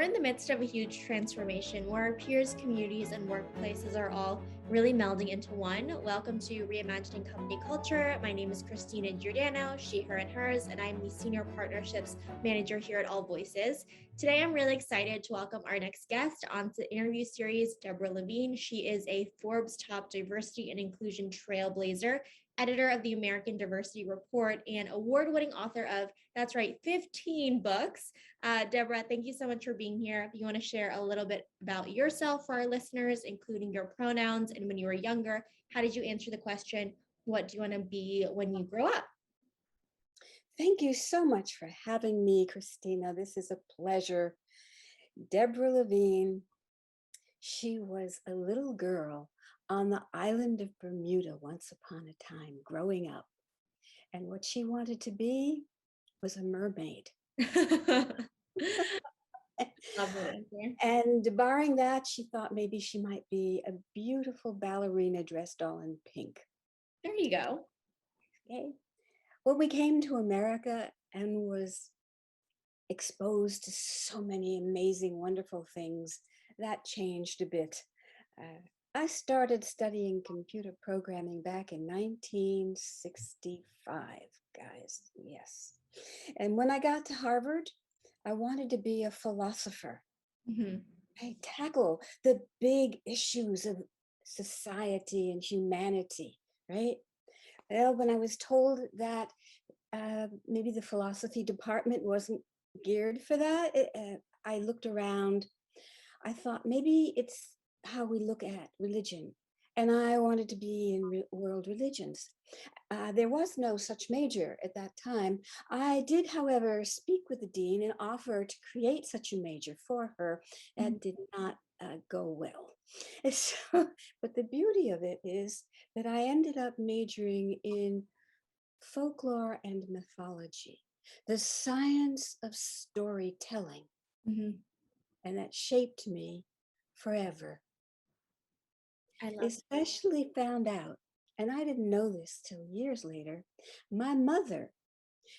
in the midst of a huge transformation where our peers, communities, and workplaces are all really melding into one. Welcome to Reimagining Company Culture. My name is Christina Giordano, she, her, and hers, and I'm the Senior Partnerships Manager here at AllVoices. Today, I'm really excited to welcome our next guest onto the interview series, Deborah Levine. She is a Forbes Top Diversity and Inclusion Trailblazer, editor of the American Diversity Report, and award-winning author of, that's right, 15 books. Deborah, thank you so much for being here. If you want to share a little bit about yourself for our listeners, including your pronouns and when you were younger, how did you answer the question, what do you want to be when you grow up? Thank you so much for having me, Christina. This is a pleasure. Deborah Levine, she was a little girl on the island of Bermuda once upon a time, growing up. And what she wanted to be was a mermaid. And barring that, she thought maybe she might be a beautiful ballerina dressed all in pink. There you go. Okay. When we came to America and was exposed to so many amazing, wonderful things, that changed a bit. I started studying computer programming back in 1965, guys. Yes. And when I got to Harvard, I wanted to be a philosopher. Mm-hmm. I tackle the big issues of society and humanity, right? Well, when I was told that maybe the philosophy department wasn't geared for that, I looked around. I thought maybe it's how we look at religion. And I wanted to be in world religions. There was no such major at that time. I did, however, speak with the dean and offer to create such a major for her. That did not go well. So, but the beauty of it is that I ended up majoring in folklore and mythology, the science of storytelling. Mm-hmm. And that shaped me forever. I love Especially found out, and I didn't know this till years later, my mother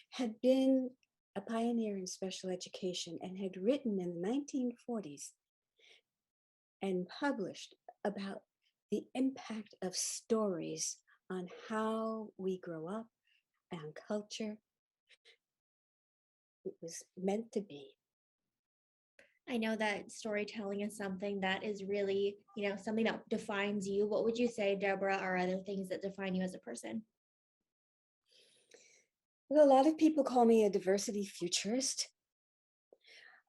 had been a pioneer in special education and had written in the 1940s and published about the impact of stories on how we grow up and culture. It was meant to be. I know that storytelling is something that is really, something that defines you. What would you say, Deborah, are other things that define you as a person? Well, a lot of people call me a diversity futurist.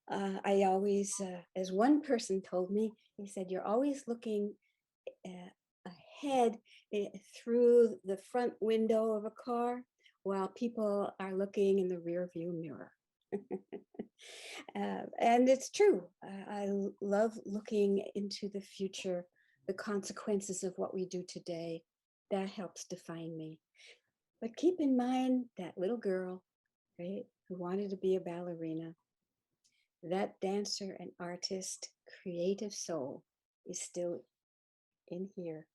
I always, as one person told me, he said, you're always looking ahead through the front window of a car while people are looking in the rear view mirror. And it's true. I love looking into the future, the consequences of what we do today. That helps define me. But keep in mind that little girl, right, who wanted to be a ballerina, that dancer and artist, creative soul is still in here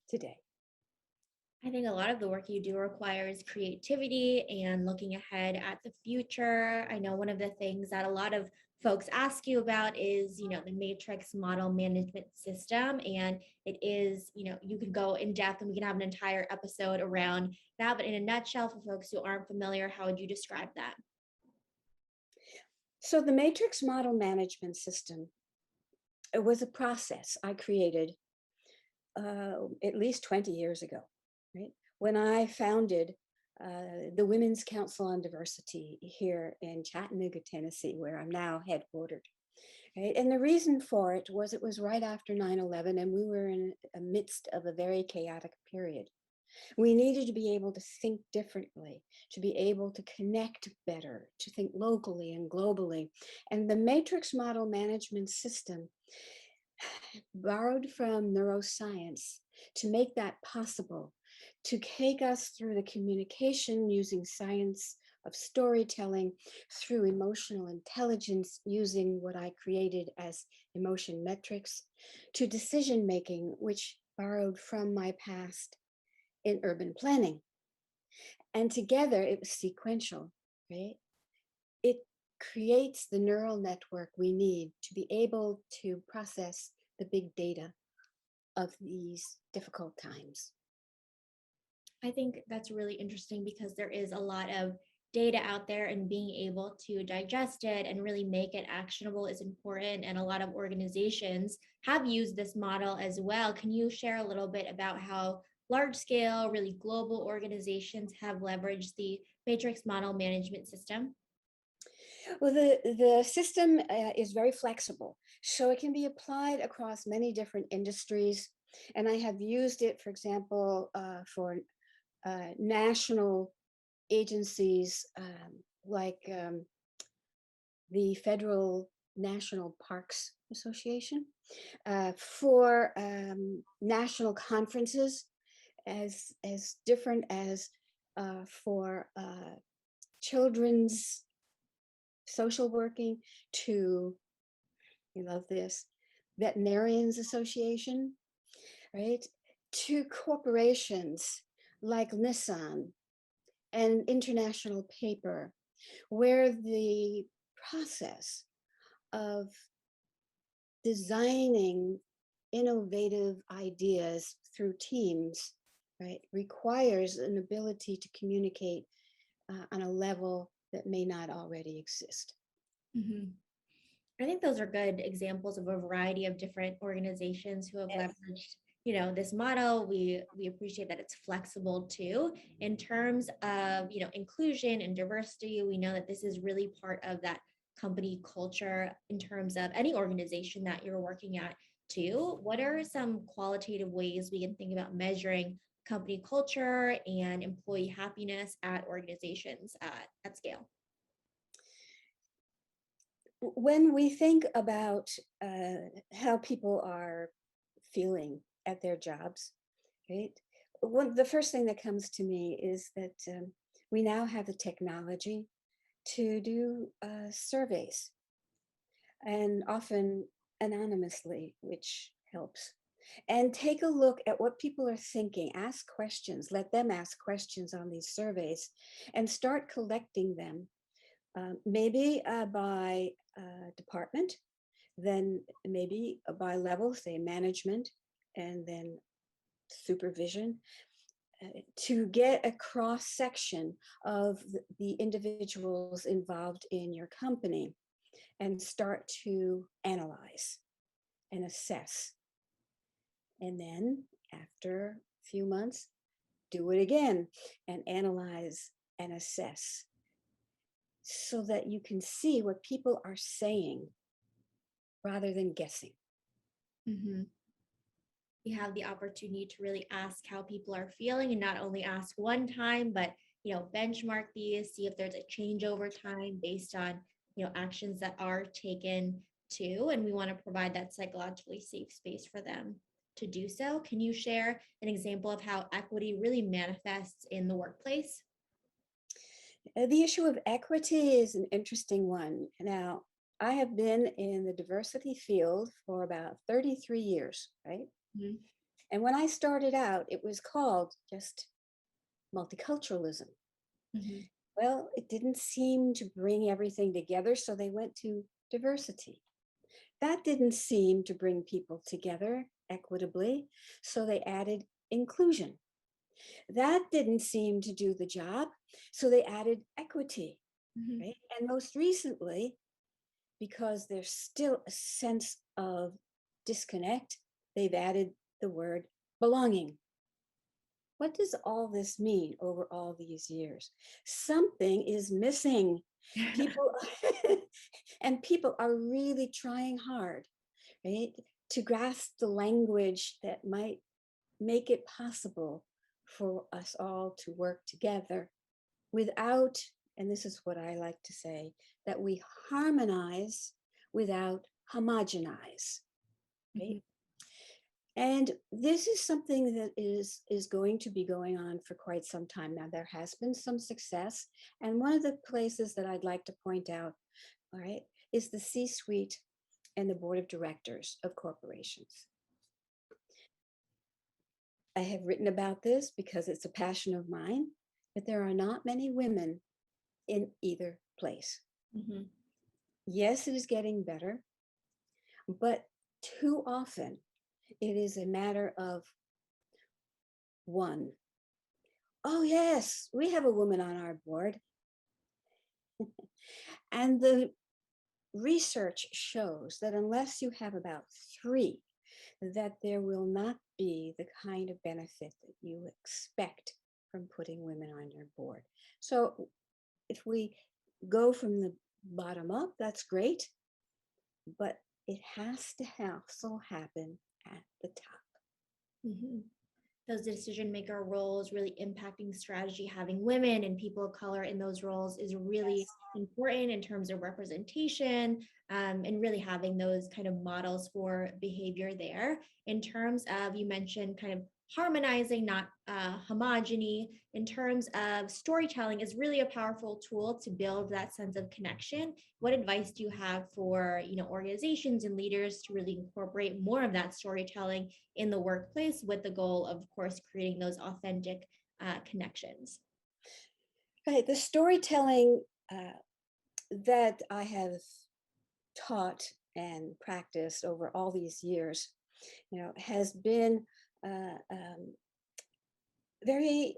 today. I think a lot of the work you do requires creativity and looking ahead at the future. I know one of the things that a lot of folks ask you about is, the matrix model management system. And it is, you could go in depth and we can have an entire episode around that. But in a nutshell, for folks who aren't familiar, how would you describe that? So the matrix model management system, it was a process I created at least 20 years ago, right? When I founded the Women's Council on Diversity here in Chattanooga, Tennessee, where I'm now headquartered. Right? And the reason for it was right after 9/11, and we were in the midst of a very chaotic period. We needed to be able to think differently, to be able to connect better, to think locally and globally. And the matrix model management system borrowed from neuroscience to make that possible, to take us through the communication using science of storytelling, through emotional intelligence using what I created as emotion metrics, to decision making, which borrowed from my past in urban planning. And together it was sequential, right? It creates the neural network we need to be able to process the big data of these difficult times. I think that's really interesting because there is a lot of data out there, and being able to digest it and really make it actionable is important. And a lot of organizations have used this model as well. Can you share a little bit about how large scale, really global organizations have leveraged the matrix model management system? Well, the system is very flexible, so it can be applied across many different industries. And I have used it, for example, for national agencies like the Federal National Parks Association, for national conferences, as different as for children's social working, to, you love this, veterinarians association, right, to corporations like Nissan and International Paper, where the process of designing innovative ideas through teams, right, requires an ability to communicate on a level that may not already exist. Mhm. I think those are good examples of a variety of different organizations who have Yes. leveraged, this model. We appreciate that it's flexible too. In terms of, inclusion and diversity, we know that this is really part of that company culture in terms of any organization that you're working at too. What are some qualitative ways we can think about measuring company culture and employee happiness at organizations at scale? When we think about how people are feeling at their jobs, right? The first thing that comes to me is that we now have the technology to do surveys, and often anonymously, which helps. And take a look at what people are thinking. Ask questions, let them ask questions on these surveys, and start collecting them, maybe by department, then maybe by level, say management, and then supervision, to get a cross section of the individuals involved in your company, and start to analyze and assess. And then after a few months, do it again and analyze and assess, so that you can see what people are saying rather than guessing. Mhm. You have the opportunity to really ask how people are feeling, and not only ask one time, but benchmark these, see if there's a change over time based on actions that are taken too. And we want to provide that psychologically safe space for them to do so. Can you share an example of how equity really manifests in the workplace? The issue of equity is an interesting one. Now, I have been in the diversity field for about 33 years, right? Mhm. And when I started out, it was called just multiculturalism. Mhm. Well, it didn't seem to bring everything together, so they went to diversity. That didn't seem to bring people together equitably, so they added inclusion. That didn't seem to do the job, so they added equity, Mhm. right? And most recently, because there's still a sense of disconnect, they've added the word belonging. What does all this mean over all these years? Something is missing. People and people are really trying hard, right, to grasp the language that might make it possible for us all to work together without, and this is what I like to say, that we harmonize without homogenize, right? Mhm. And this is something that is going to be going on for quite some time now. There has been some success, and one of the places that I'd like to point out, all right, is the C-suite and the board of directors of corporations. I have written about this because it's a passion of mine, but there are not many women in either place. Mhm. Yes, it is getting better, but too often it is a matter of one. Oh, yes, we have a woman on our board. And the research shows that unless you have about three, that there will not be the kind of benefit that you expect from putting women on your board. So if we go from the bottom up, that's great, but it has to also happen at the top. Mhm. Those decision maker roles really impacting strategy, having women and people of color in those roles is really Yes. important in terms of representation, and really having those kind of models for behavior there. In terms of, you mentioned kind of harmonizing, not homogeny, in terms of storytelling is really a powerful tool to build that sense of connection. What advice do you have for, organizations and leaders to really incorporate more of that storytelling in the workplace with the goal of course, creating those authentic connections? Okay, the storytelling that I have taught and practiced over all these years, has been very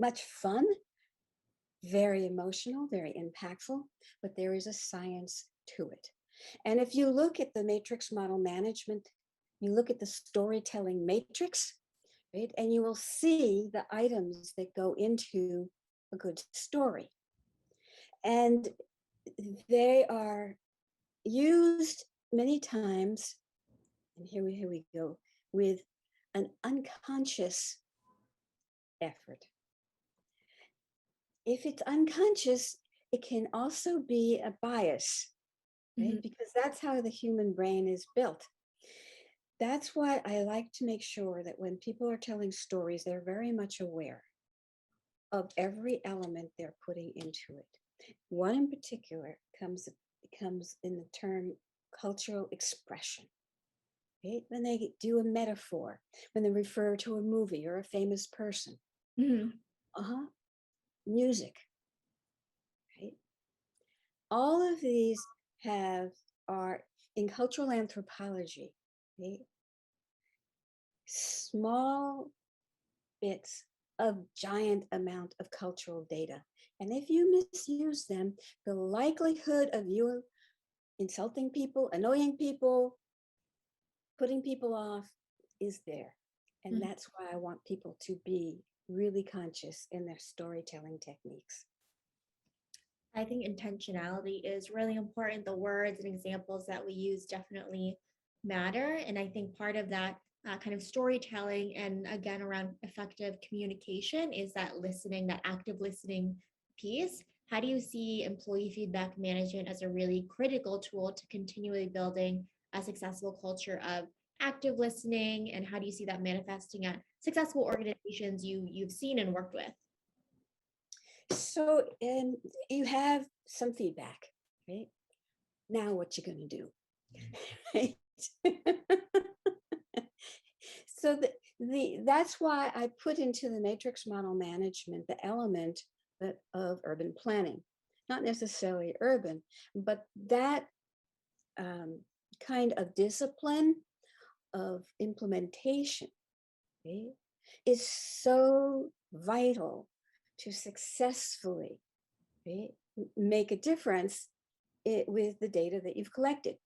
much fun, very emotional, very impactful, but there is a science to it. And if you look at the matrix model management, you look at the storytelling matrix, right? And you will see the items that go into a good story. And they are used many times, and here we go, with an unconscious effort. If it's unconscious, it can also be a bias, right? Mhm. Because that's how the human brain is built. That's why I like to make sure that when people are telling stories, they're very much aware of every element they're putting into it. One in particular comes in the term cultural expression. Right? When they do a metaphor, when they refer to a movie or a famous person, Mhm. uh-huh, music, right? All of these are in cultural anthropology, right? Small bits of giant amount of cultural data. And if you misuse them, the likelihood of you insulting people, annoying people, putting people off is there. And Mhm. that's why I want people to be really conscious in their storytelling techniques. I think intentionality is really important. The words and examples that we use definitely matter. And I think part of that kind of storytelling and again around effective communication is that listening, that active listening piece. How do you see employee feedback management as a really critical tool to continually building a successful culture of active listening? And how do you see that manifesting at successful organizations you've seen and worked with? So you have some feedback, right? Now what you gonna do? Right? So that's why I put into the matrix model management the element of urban planning, not necessarily urban, but that um, kind of discipline of implementation, right, is so vital to successfully, right, make a difference with the data that you've collected.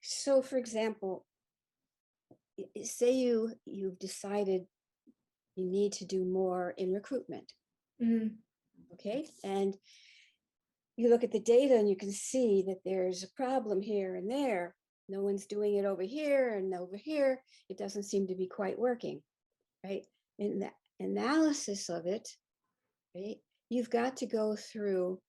So, for example, say you've decided you need to do more in recruitment, Mhm. okay, and you look at the data and you can see that there's a problem here and there. No one's doing it over here and over here. It doesn't seem to be quite working, right? In the analysis of it, right, you've got to go through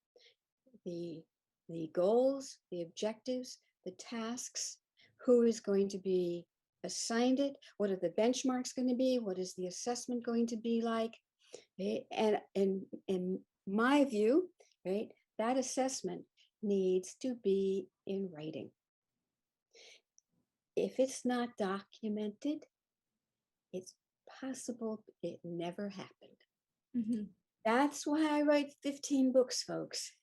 the the goals, the objectives, the tasks, who is going to be assigned it, what are the benchmarks going to be, what is the assessment going to be like, right? And in my view, right, that assessment needs to be in writing. If it's not documented, it's possible it never happened. Mhm. That's why I write 15 books, folks.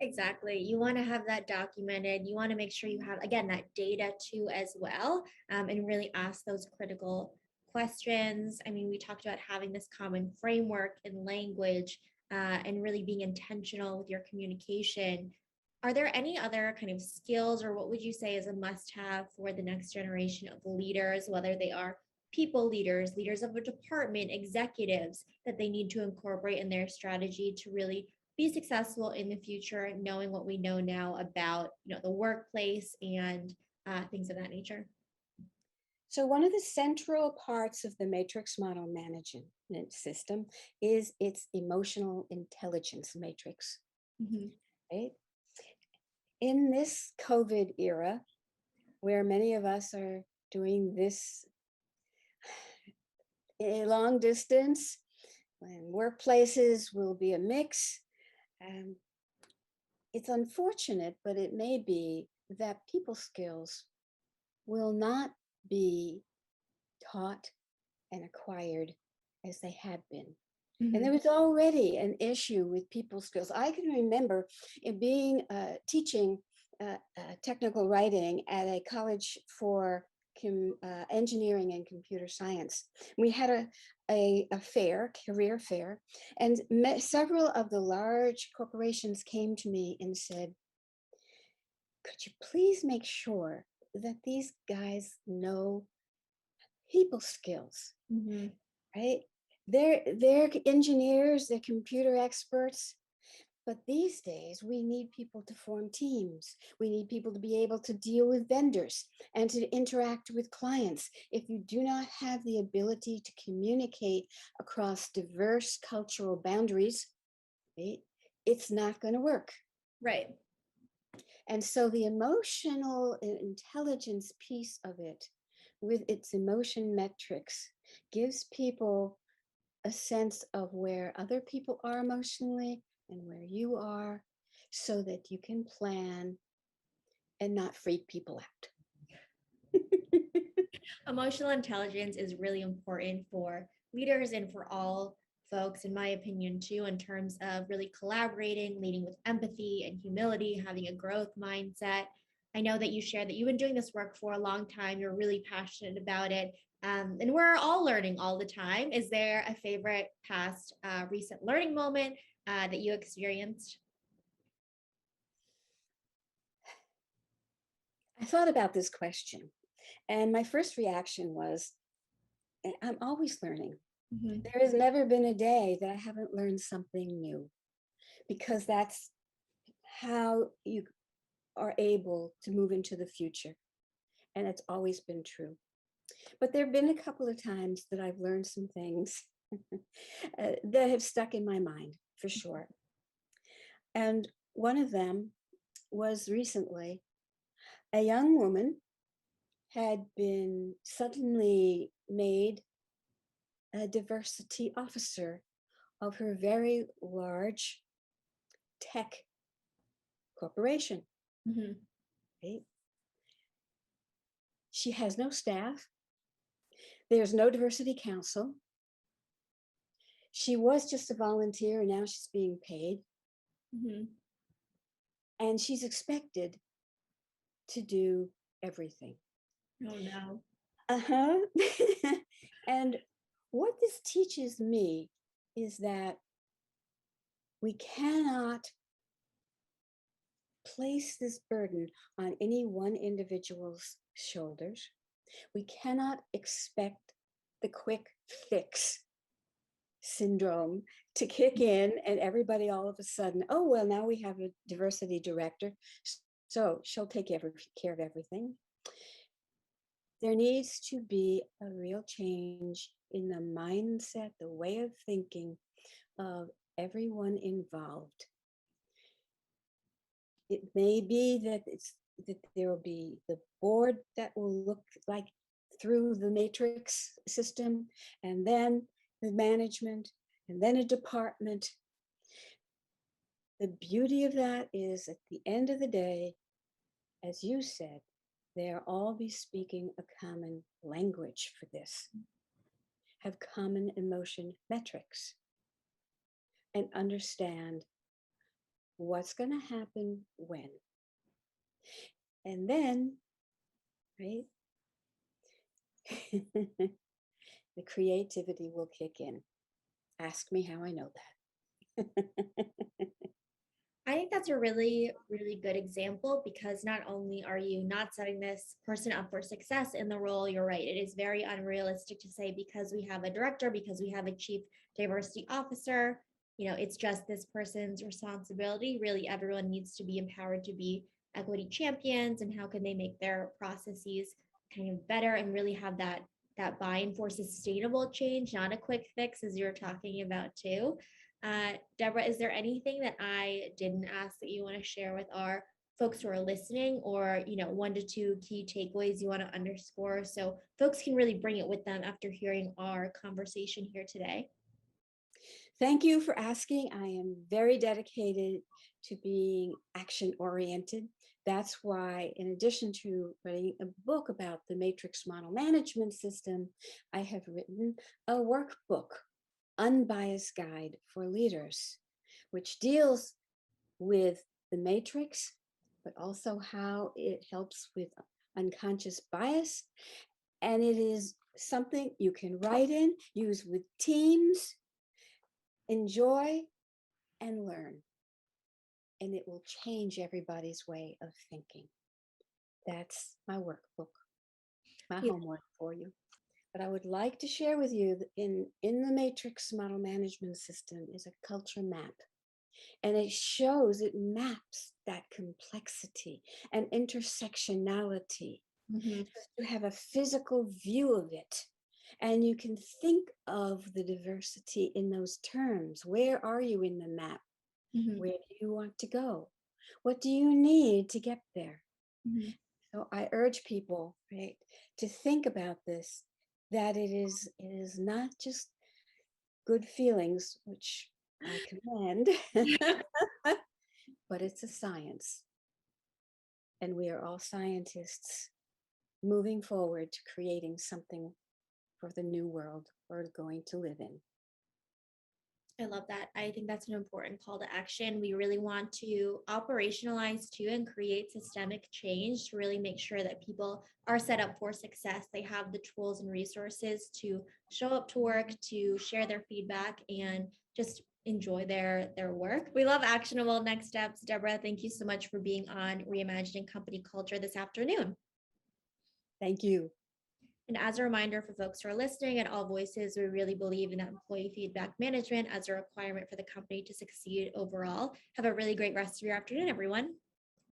Exactly. You want to have that documented. You want to make sure you have, again, that data too, as well, and really ask those critical questions. I mean, we talked about having this common framework and language, and really being intentional with your communication. Are there any other kind of skills, or what would you say is a must have for the next generation of leaders, whether they are people leaders, leaders of a department, executives, that they need to incorporate in their strategy to really be successful in the future, knowing what we know now about the workplace and things of that nature? So, one of the central parts of the matrix model management system is its emotional intelligence matrix, Mhm. right? In this COVID era, where many of us are doing this long distance, and workplaces will be a mix, um, it's unfortunate, but it may be that people skills will not be taught and acquired as they had been. And there Mhm. was already an issue with people skills. I can remember in being teaching technical writing at a college for engineering and computer science. We had a fair, career fair, and several of the large corporations came to me and said, could you please make sure that these guys know people skills, Mhm. right? They're engineers, they're computer experts, but these days we need people to form teams. We need people to be able to deal with vendors and to interact with clients. If you do not have the ability to communicate across diverse cultural boundaries, right, it's not going to work. Right. And so the emotional intelligence piece of it, with its emotion metrics, gives people a sense of where other people are emotionally and where you are, so that you can plan and not freak people out. Emotional intelligence is really important for leaders and for all folks, in my opinion, too, in terms of really collaborating, leading with empathy and humility, having a growth mindset. I know that you shared that you've been doing this work for a long time. You're really passionate about it. And we're all learning all the time. Is there a favorite past recent learning moment that you experienced? I thought about this question, and my first reaction was, I'm always learning. Mhm. There has never been a day that I haven't learned something new, because that's how you are able to move into the future. And it's always been true. But there have been a couple of times that I've learned some things that have stuck in my mind for sure. And one of them was recently a young woman had been suddenly made a diversity officer of her very large tech corporation. Mhm. Right? She has no staff. There's no diversity council. She was just a volunteer and now she's being paid. Mhm. And she's expected to do everything. Oh no. Uh-huh. And what this teaches me is that we cannot place this burden on any one individual's shoulders. We cannot expect the quick fix syndrome to kick in and everybody all of a sudden, oh, well, now we have a diversity director, so she'll take care of everything. There needs to be a real change in the mindset, the way of thinking of everyone involved. It may be that there will be the board that will look like through the matrix system, and then the management, and then a department. The beauty of that is, at the end of the day, as you said, they'll all be speaking a common language for this, have common emotion metrics, and understand what's going to happen when. And then, right, the creativity will kick in. Ask me how I know that. I think that's a really, really good example because not only are you not setting this person up for success in the role, you're right. It is very unrealistic to say because we have a director, because we have a chief diversity officer, it's just this person's responsibility. Really, everyone needs to be empowered to be equity champions, and how can they make their processes kind of better and really have that buy-in for sustainable change, not a quick fix, as you're talking about too. Deborah, is there anything that I didn't ask that you want to share with our folks who are listening, or 1 to 2 key takeaways you want to underscore so folks can really bring it with them after hearing our conversation here today? Thank you for asking. I am very dedicated to being action oriented. That's why, in addition to writing a book about the matrix model management system, I have written a workbook, Unbiased Guide for Leaders, which deals with the matrix, but also how it helps with unconscious bias. And it is something you can write in, use with teams, enjoy, and learn. And it will change everybody's way of thinking. That's my workbook, my homework for you. But I would like to share with you that in the matrix model management system is a culture map. And it maps that complexity and intersectionality. Mm-hmm. You have a physical view of it. And you can think of the diversity in those terms. Where are you in the map? Mm-hmm. Where do you want to go? What do you need to get there? Mm-hmm. So I urge people, right, to think about this, that it is not just good feelings, which I commend, but it's a science. And we are all scientists moving forward to creating something for the new world we're going to live in. I love that. I think that's an important call to action. We really want to operationalize too and create systemic change to really make sure that people are set up for success. They have the tools and resources to show up to work, to share their feedback, and just enjoy their work. We love actionable next steps. Deborah, thank you so much for being on Reimagining Company Culture this afternoon. Thank you. And as a reminder for folks who are listening at AllVoices, we really believe in that employee feedback management as a requirement for the company to succeed overall. Have a really great rest of your afternoon, everyone.